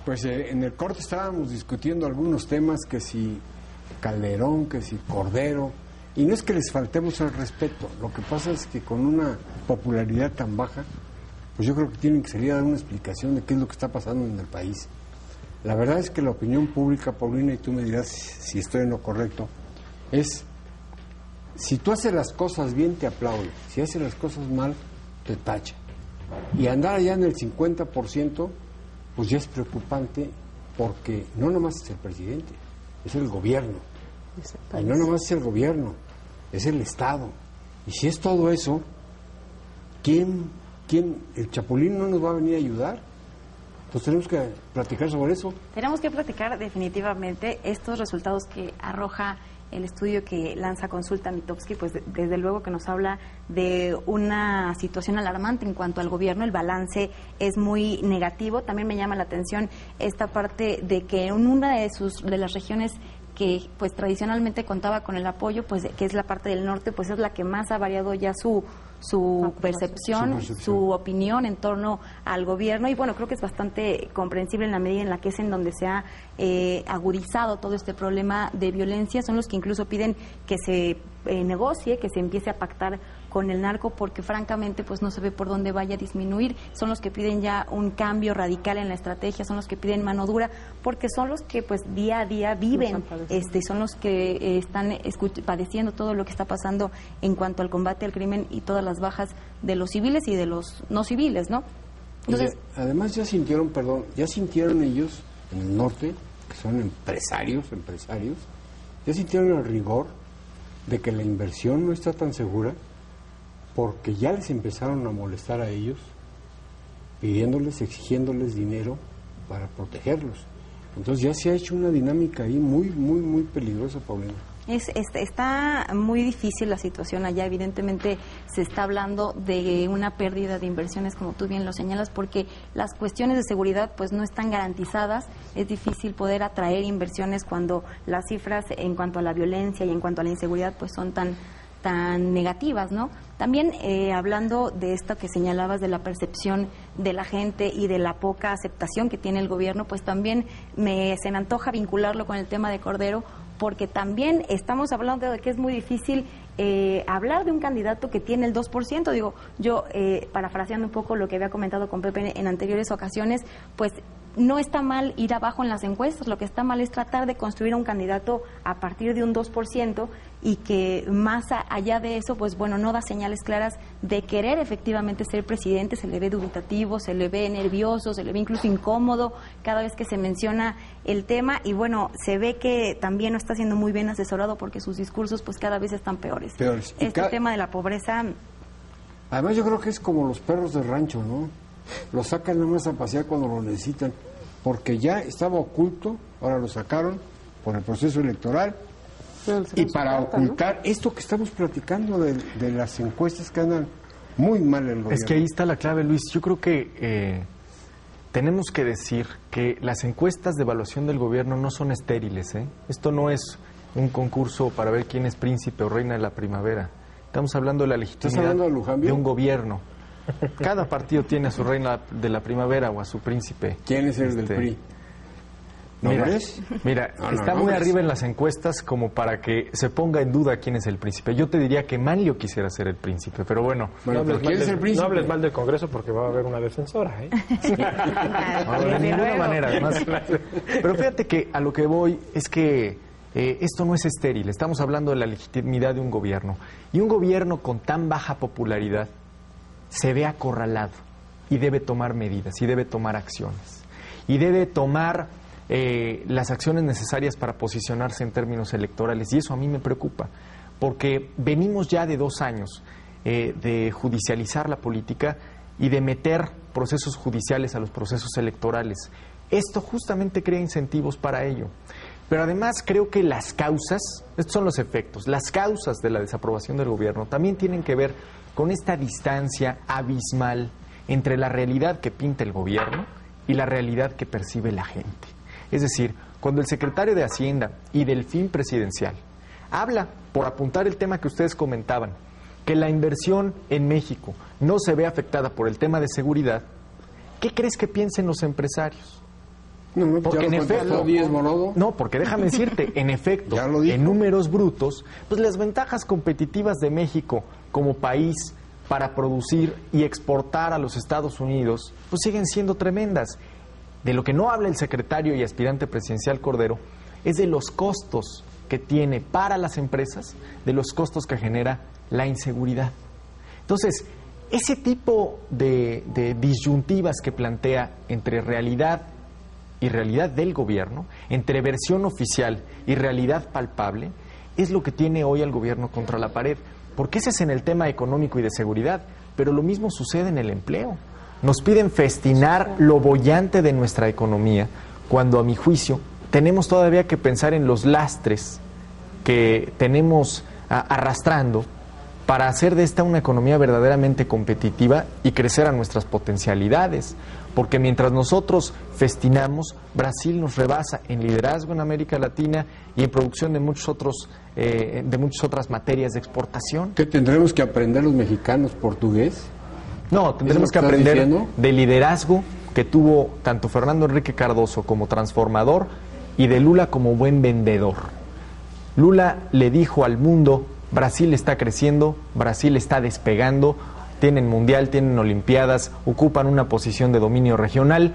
Pues en el corte estábamos discutiendo algunos temas, que si Calderón, que si Cordero, y no es que les faltemos el respeto, lo que pasa es que con una popularidad tan baja, pues yo creo que tienen que salir a dar una explicación de qué es lo que está pasando en el país. La verdad es que la opinión pública, Paulina, y tú me dirás si estoy en lo correcto, es, si tú haces las cosas bien te aplaude, si haces las cosas mal te tacha. Y andar allá en el 50%, pues ya es preocupante, porque no nomás es el presidente, es el gobierno. Y no nomás es el gobierno, es el Estado. Y si es todo eso, ¿quién? ¿El Chapulín no nos va a venir a ayudar? Pues tenemos que platicar sobre eso. Tenemos que platicar definitivamente estos resultados que arroja el estudio que lanza Consulta Mitofsky, pues desde luego que nos habla de una situación alarmante en cuanto al gobierno. El balance es muy negativo. También me llama la atención esta parte de que en una de las regiones que pues tradicionalmente contaba con el apoyo, pues que es la parte del norte, pues es la que más ha variado ya su percepción, su opinión en torno al gobierno. Y bueno, creo que es bastante comprensible en la medida en la que es en donde se ha agudizado todo este problema de violencia. Son los que incluso piden que se negocie, que se empiece a pactar con el narco, porque francamente pues no se ve por dónde vaya a disminuir. Son los que piden ya un cambio radical en la estrategia, son los que piden mano dura, porque son los que pues día a día viven, son los que están padeciendo todo lo que está pasando en cuanto al combate al crimen y todas las bajas de los civiles y de los no civiles, ¿no? Entonces, además ya sintieron ellos en el norte, que son empresarios, ya sintieron el rigor de que la inversión no está tan segura, porque ya les empezaron a molestar a ellos, pidiéndoles, exigiéndoles dinero para protegerlos. Entonces ya se ha hecho una dinámica ahí muy, muy, muy peligrosa, Paulina. Está muy difícil la situación allá. Evidentemente se está hablando de una pérdida de inversiones, como tú bien lo señalas, porque las cuestiones de seguridad pues no están garantizadas. Es difícil poder atraer inversiones cuando las cifras en cuanto a la violencia y en cuanto a la inseguridad pues son tan negativas, ¿no? También hablando de esto que señalabas de la percepción de la gente y de la poca aceptación que tiene el gobierno, pues también se me antoja vincularlo con el tema de Cordero, porque también estamos hablando de que es muy difícil hablar de un candidato que tiene el 2%. Digo, yo parafraseando un poco lo que había comentado con Pepe en anteriores ocasiones, pues no está mal ir abajo en las encuestas, lo que está mal es tratar de construir a un candidato a partir de un 2% y que más allá de eso, pues bueno, no da señales claras de querer efectivamente ser presidente. Se le ve dubitativo, se le ve nervioso, se le ve incluso incómodo cada vez que se menciona el tema, y bueno, se ve que también no está siendo muy bien asesorado porque sus discursos pues cada vez están peores. Este tema de la pobreza... Además yo creo que es como los perros de rancho, ¿no? Los sacan nada más a pasear cuando lo necesitan, porque ya estaba oculto, ahora lo sacaron por el proceso electoral, y para ocultar esto que estamos platicando de las encuestas que andan muy mal en el gobierno. Es que ahí está la clave, Luis. Yo creo que tenemos que decir que las encuestas de evaluación del gobierno no son estériles, ¿eh? Esto no es un concurso para ver quién es príncipe o reina de la primavera. Estamos hablando de la legitimidad de un gobierno. Cada partido tiene a su reina de la primavera o a su príncipe. ¿Quién es el del PRI? Mira, está muy arriba en las encuestas como para que se ponga en duda quién es el príncipe. Yo te diría que Manlio quisiera ser el príncipe, pero bueno. No hables mal del Congreso porque va a haber una defensora, ¿eh? De ninguna manera, además. Pero fíjate que a lo que voy es que esto no es estéril. Estamos hablando de la legitimidad de un gobierno. Y un gobierno con tan baja popularidad se ve acorralado y debe tomar medidas, y debe tomar acciones, y debe tomar las acciones necesarias para posicionarse en términos electorales. Y eso a mí me preocupa, porque venimos ya de 2 años de judicializar la política y de meter procesos judiciales a los procesos electorales. Esto justamente crea incentivos para ello. Pero además creo que las causas, estos son los efectos, las causas de la desaprobación del gobierno también tienen que ver con esta distancia abismal entre la realidad que pinta el gobierno y la realidad que percibe la gente. Es decir, cuando el secretario de Hacienda y Delfín presidencial habla, por apuntar el tema que ustedes comentaban, que la inversión en México no se ve afectada por el tema de seguridad, ¿qué crees que piensen los empresarios? No, porque en efecto, no, porque déjame decirte, en efecto, en números brutos, pues las ventajas competitivas de México como país para producir y exportar a los Estados Unidos, pues siguen siendo tremendas. De lo que no habla el secretario y aspirante presidencial Cordero es de los costos que tiene para las empresas, de los costos que genera la inseguridad. Entonces, ese tipo de disyuntivas que plantea entre realidad y realidad del gobierno, entre versión oficial y realidad palpable, es lo que tiene hoy al gobierno contra la pared. Porque ese es en el tema económico y de seguridad, pero lo mismo sucede en el empleo. Nos piden festinar lo boyante de nuestra economía, cuando a mi juicio tenemos todavía que pensar en los lastres que tenemos arrastrando para hacer de esta una economía verdaderamente competitiva y crecer a nuestras potencialidades. Porque mientras nosotros festinamos, Brasil nos rebasa en liderazgo en América Latina y en producción de muchas otras materias de exportación. ¿Qué tendremos que aprender los mexicanos portugués? No, tendremos que aprender del liderazgo que tuvo tanto Fernando Henrique Cardoso como transformador y de Lula como buen vendedor. Lula le dijo al mundo: Brasil está creciendo, Brasil está despegando, tienen mundial, tienen olimpiadas, ocupan una posición de dominio regional,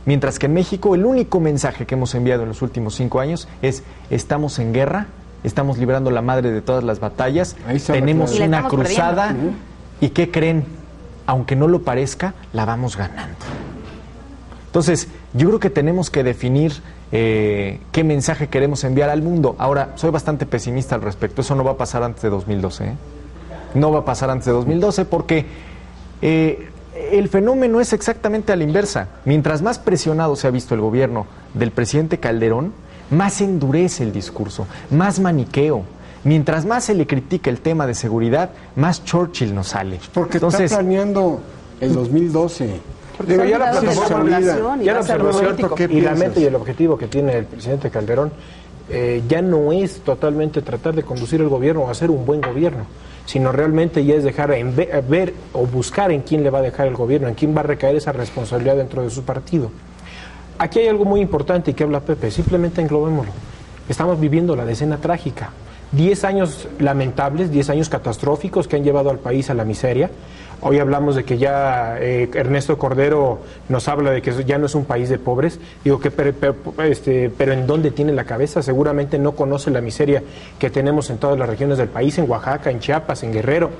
mientras que en México el único mensaje que hemos enviado en los últimos 5 años es: estamos en guerra, estamos librando la madre de todas las batallas, tenemos una cruzada y ¿qué creen? Aunque no lo parezca, la vamos ganando. Entonces, yo creo que tenemos que definir qué mensaje queremos enviar al mundo. Ahora, soy bastante pesimista al respecto. Eso no va a pasar antes de 2012, ¿eh? No va a pasar antes de 2012 porque el fenómeno es exactamente a la inversa. Mientras más presionado se ha visto el gobierno del presidente Calderón, más endurece el discurso, más maniqueo. Mientras más se le critica el tema de seguridad, más Churchill nos sale. Porque entonces, está planeando el 2012. Digo, ya la plataforma, ya la observación y la meta y el objetivo que tiene el presidente Calderón ya no es totalmente tratar de conducir el gobierno o hacer un buen gobierno, sino realmente ya es dejar ver o buscar en quién le va a dejar el gobierno, en quién va a recaer esa responsabilidad dentro de su partido. Aquí hay algo muy importante y que habla Pepe, simplemente englobémoslo. Estamos viviendo la decena trágica. 10 años lamentables, 10 años catastróficos que han llevado al país a la miseria. Hoy hablamos de que ya Ernesto Cordero nos habla de que ya no es un país de pobres. Digo que pero ¿en dónde tiene la cabeza? Seguramente no conoce la miseria que tenemos en todas las regiones del país, en Oaxaca, en Chiapas, en Guerrero.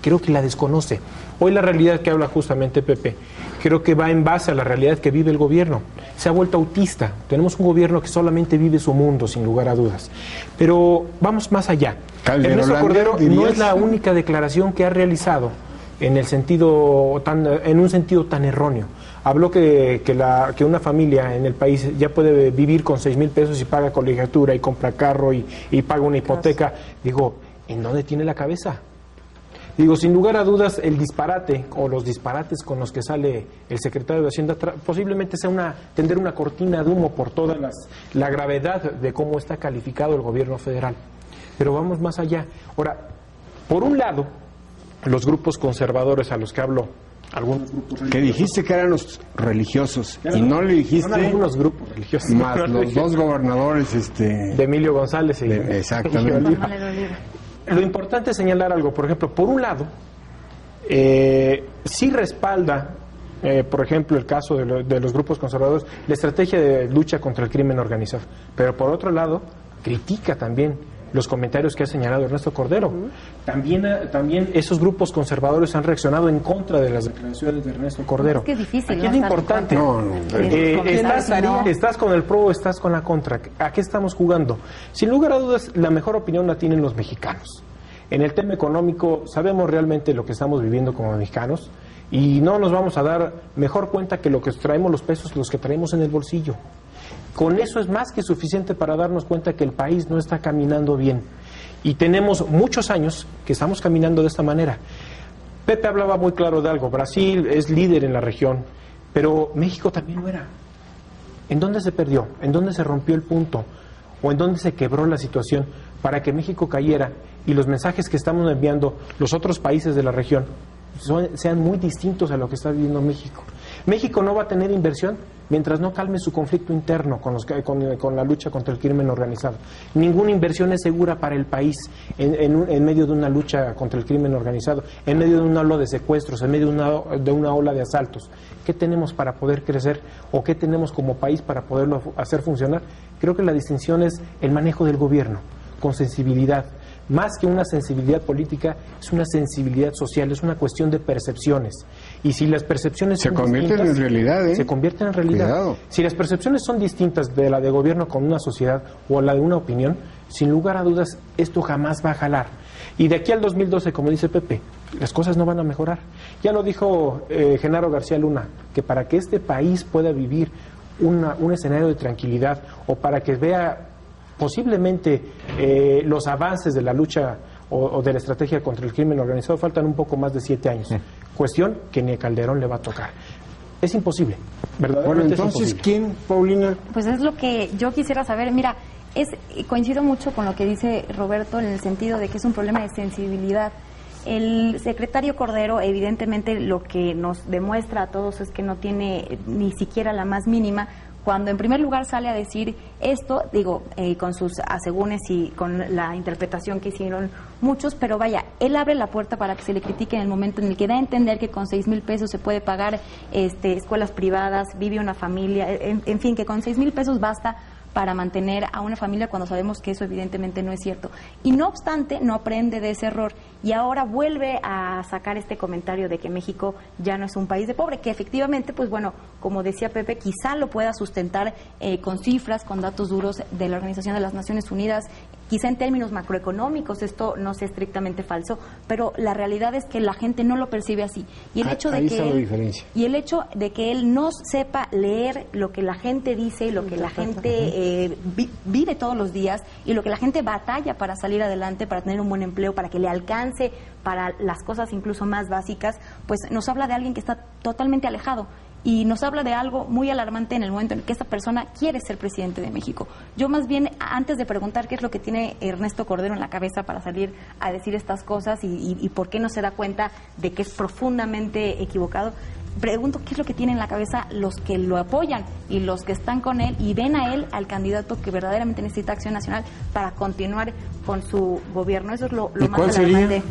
Creo que la desconoce. Hoy la realidad que habla justamente Pepe, creo que va en base a la realidad que vive el gobierno. Se ha vuelto autista. Tenemos un gobierno que solamente vive su mundo, sin lugar a dudas. Pero vamos más allá. Ernesto Cordero no es la única declaración que ha realizado en un sentido tan erróneo. Habló que una familia en el país ya puede vivir con 6,000 pesos y paga colegiatura y compra carro y paga una hipoteca. Digo, ¿en dónde tiene la cabeza? Digo, sin lugar a dudas, el disparate o los disparates con los que sale el secretario de Hacienda posiblemente sea tender una cortina de humo por toda la gravedad de cómo está calificado el gobierno federal. Pero vamos más allá. Ahora, por un lado, los grupos conservadores a los que hablo, algunos grupos religiosos. Que dijiste que eran los religiosos y no le dijiste algunos grupos religiosos. Más los dos gobernadores de Emilio González y exactamente. Lo importante es señalar algo, por ejemplo, por un lado, sí respalda, por ejemplo, el caso de los grupos conservadores, la estrategia de lucha contra el crimen organizado, pero por otro lado, critica también los comentarios que ha señalado Ernesto Cordero. También esos grupos conservadores han reaccionado en contra de las declaraciones de Ernesto Cordero. Es que es difícil. Aquí es importante. Estás con el pro o estás con la contra. ¿A qué estamos jugando? Sin lugar a dudas, la mejor opinión la tienen los mexicanos. En el tema económico, sabemos realmente lo que estamos viviendo como mexicanos y no nos vamos a dar mejor cuenta que lo que traemos los pesos, los que traemos en el bolsillo. Con eso es más que suficiente para darnos cuenta que el país no está caminando bien. Y tenemos muchos años que estamos caminando de esta manera. Pepe hablaba muy claro de algo. Brasil es líder en la región, pero México también lo era. ¿En dónde se perdió? ¿En dónde se rompió el punto? ¿O en dónde se quebró la situación para que México cayera y los mensajes que estamos enviando los otros países de la región sean muy distintos a lo que está viviendo México? México no va a tener inversión mientras no calme su conflicto interno con la lucha contra el crimen organizado. Ninguna inversión es segura para el país en medio de una lucha contra el crimen organizado, en medio de una ola de secuestros, en medio de una ola de asaltos. ¿Qué tenemos para poder crecer o qué tenemos como país para poderlo hacer funcionar? Creo que la distinción es el manejo del gobierno, con sensibilidad. Más que una sensibilidad política, es una sensibilidad social, es una cuestión de percepciones. Y si las percepciones se convierten en realidad, se convierten en realidad. Cuidado. Si las percepciones son distintas de la de gobierno con una sociedad o la de una opinión, sin lugar a dudas, esto jamás va a jalar. Y de aquí al 2012, como dice Pepe, las cosas no van a mejorar. Ya lo dijo Genaro García Luna, que para que este país pueda vivir un escenario de tranquilidad o para que vea posiblemente los avances de la lucha o de la estrategia contra el crimen organizado, faltan un poco más de 7 años. Cuestión que ni a Calderón le va a tocar. Es imposible, verdaderamente. Bueno, entonces, ¿quién, Paulina? Pues es lo que yo quisiera saber. Mira, coincido mucho con lo que dice Roberto en el sentido de que es un problema de sensibilidad. El secretario Cordero, evidentemente, lo que nos demuestra a todos es que no tiene ni siquiera la más mínima, cuando en primer lugar sale a decir esto, digo, con sus asegúnes y con la interpretación que hicieron muchos, pero vaya, él abre la puerta para que se le critique en el momento en el que da a entender que con 6,000 pesos se puede pagar escuelas privadas, vive una familia, en fin, que con 6,000 pesos basta para mantener a una familia, cuando sabemos que eso evidentemente no es cierto. Y no obstante, no aprende de ese error y ahora vuelve a sacar este comentario de que México ya no es un país de pobre, que efectivamente, pues bueno, como decía Pepe, quizá lo pueda sustentar con cifras, con datos duros de la Organización de las Naciones Unidas, quizá en términos macroeconómicos esto no sea estrictamente falso, pero la realidad es que la gente no lo percibe así. Y el hecho de que él no sepa leer lo que la gente dice y lo que la gente vive todos los días y lo que la gente batalla para salir adelante, para tener un buen empleo, para que le alcance para las cosas incluso más básicas, pues nos habla de alguien que está totalmente alejado. Y nos habla de algo muy alarmante en el momento en que esta persona quiere ser presidente de México. Yo más bien, antes de preguntar qué es lo que tiene Ernesto Cordero en la cabeza para salir a decir estas cosas y por qué no se da cuenta de que es profundamente equivocado, pregunto qué es lo que tienen en la cabeza los que lo apoyan y los que están con él y ven a él al candidato que verdaderamente necesita acción nacional para continuar con su gobierno. Eso es lo más alarmante.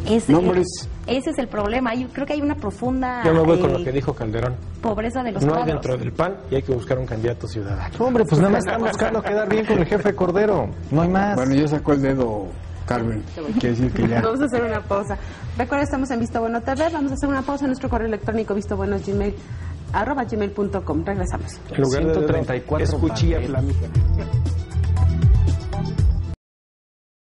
Ese es el problema. Yo creo que hay una profunda... Yo me voy con lo que dijo Calderón. Pobreza de los No cuadros. hay dentro del PAN y hay que buscar un candidato ciudadano. Hombre, pues nada más están buscando quedar bien con el jefe Cordero. No hay más. Bueno, ya sacó el dedo Carmen. Quiere decir que ya... Vamos a hacer una pausa. Recuerda, estamos en Visto Bueno TV. Vamos a hacer una pausa en nuestro correo electrónico vistobuenos@gmail.com. Regresamos. En lugar de 134 es cuchilla flamígera.